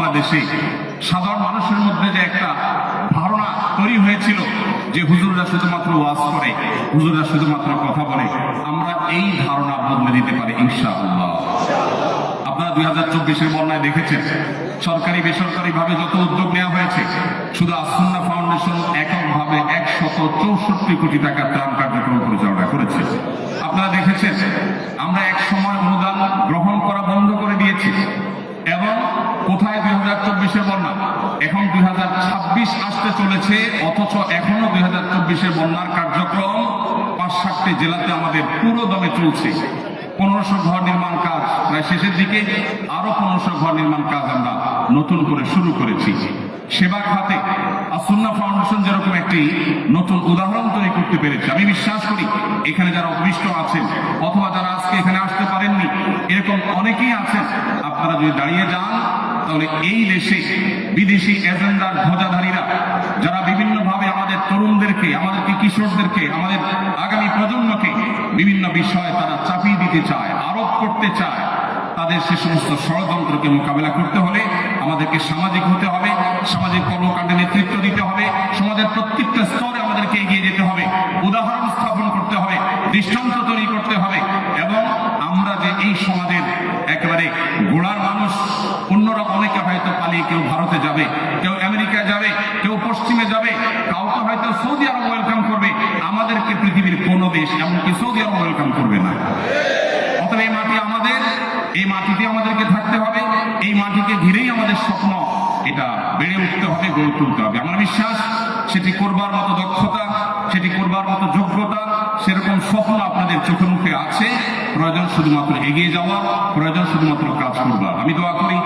বাংলাদেশে সাধারণ মানুষের মধ্যে যে একটা ধারণা তৈরি হয়েছিল যে হুজুররা শুধুমাত্র ওয়াজ করে, হুজুররা শুধুমাত্র কথা বলে, আমরা এই ধারণা বদলে দিতে পারি ইনশাআল্লাহ। আপনারা 2024-এর বন্যায় দেখেছেন সরকারি বেসরকারি ভাবে যত উদ্যোগ নেওয়া হয়েছে, শুধু আস-সুন্নাহ ফাউন্ডেশন এককভাবে 164 কোটি টাকা ত্রাণ কার্যক্রম পরিচালনা করেছে। আপনারা দেখেছেন আমরা এক সময় অনুদান গ্রহণ করা বন্ধ করে দিয়েছি, এবং কোথায় 2024-এর বন্যা, এখন 2026 আসতে চলেছে, অথচ এখনো 2024-এর বন্যার কার্যক্রম ৫-৭টি জেলাতে আমাদের পুরো দমে চলছে। 1500 ঘর নির্মাণ কাজ প্রায় শেষের দিকে, আরো 1500 ঘর নির্মাণ কাজ আমরা নতুন করে শুরু করেছি। সেবা খাতে আস-সুন্নাহ ফাউন্ডেশন যেরকম একটি নতুন উদাহরণ তৈরি করতে পেরেছে, আমি বিশ্বাস করি এখানে যারা অভিষ্ট আছেন অথবা যারা আজকে এখানে আসতে পারেননি, এরকম অনেকেই আছেন, আপনারা যদি দাঁড়িয়ে যান তাহলে এই দেশে বিদেশি এজেন্ডার ধ্বজাধারীরা যারা বিভিন্নভাবে আমাদের তরুণদেরকে, আমাদেরকে কিশোরদেরকে, আমাদের আগামী প্রজন্মকে বিভিন্ন বিষয়ে তারা চাপিয়ে দিতে চায়, আরোপ করতে চায়, তাদের সে সমস্ত ষড়যন্ত্রকে মোকাবেলা করতে হলে আমাদেরকে সামাজিক হতে হবে, সামাজিক কর্মকাণ্ডে নেতৃত্ব দিতে হবে, সমাজের প্রত্যেকটা স্তরে আমাদেরকে এগিয়ে যেতে হবে, উদাহরণ স্থাপন করতে হবে, দৃষ্টান্ত তৈরি করতে হবে। এবং আমরা যে এই সমাজের একেবারে গোড়ার মানুষ, অন্যরা অনেকে হয়তো পালিয়ে কেউ ভারতে যাবে, কেউ আমেরিকায় যাবে, কেউ পশ্চিমে যাবে, কাউকে হয়তো সৌদি আরব ওয়েলকাম করবে, আমাদেরকে পৃথিবীর কোনো দেশ এমনকি সৌদি আরব ওয়েলকাম করবে না। অতএব এই মাটি আমাদের, এই মাটিতে আমাদেরকে থাকতে হবে, এই মাটিকে ঘিরেই আমাদের স্বপ্ন, এটা বেড়ে উঠতে হবে, গড়ে তুলতে হবে। আমার বিশ্বাস সেটি করবার মতো দক্ষতা, সেটি করবার মতো যোগ্যতা, সেরকম স্বপ্ন আপনাদের চোখে মুখে আছে। প্রয়োজন শুধুমাত্র এগিয়ে যাওয়া, প্রয়োজন শুধুমাত্র কাজ করবার। আমি দোয়া করি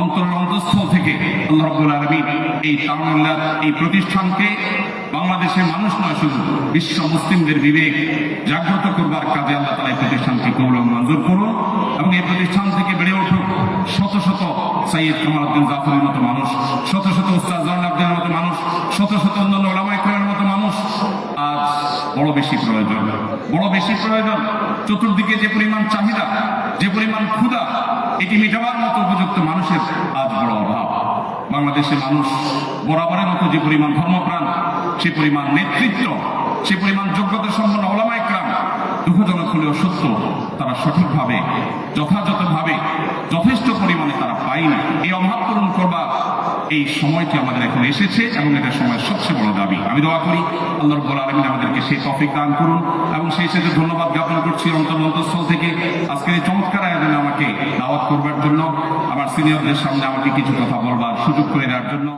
অন্তরের অন্তঃস্থল থেকে আল্লাহ রাব্বুল আলামিন এই তামিল্লাহ, এই প্রতিষ্ঠানকে বাংলাদেশের মানুষ নয়, শুধু বিশ্ব মুসলিমদের বিবেক জাগ্রত করবার কাজে আল্লাহ তাআলা এই প্রতিষ্ঠানকে কবুল ও মঞ্জুর করুন, এবং এই প্রতিষ্ঠান থেকে বেড়ে উঠুক শত শত সৈয়দ কামাল উদ্দিন জাফরের মতো মানুষ, শত শত উস্তাদ জয়নুল আবেদিনের মতো মানুষ, শত শত অন্যান্য উলামায়ে কেরামের মতো মানুষ। আজ বড় বেশি প্রয়োজন, বড় বেশি প্রয়োজন। চতুর্দিকে যে পরিমাণ চাহিদা, যে পরিমাণ ক্ষুধা, এটি মেটাবার মতো উপযুক্ত মানুষের আজ বড় অভাব। বাংলাদেশের মানুষ বরাবরের মতো যে পরিমাণ ধর্মপ্রাণ, সে পরিমাণ নেতৃত্ব, সে পরিমাণ যোগ্যতা সম্পন্ন উলামায়ে কেরাম, দুঃখজনক হলেও সত্য, তারা সঠিকভাবে, যথাযথভাবে, যথেষ্ট পরিমাণে তারা পায়নি। এই অভাব পূরণ করবার এই সময়টি আমাদের এখন এসেছে, এবং এটা সময়ের সবচেয়ে বড় দাবি। আমি দোয়া করি আল্লাহ রাব্বুল আলামিন আমাদেরকে সেই তৌফিক দান করুন, এবং সেই সাথে ধন্যবাদ জ্ঞাপন করছি অন্তঃস্থল থেকে আজকের এই চমৎকার আয়োজনে আমাকে দাওয়াত করবার জন্য, আমার সিনিয়রদের সামনে আমাকে কিছু কথা বলবার সুযোগ করে দেওয়ার জন্য।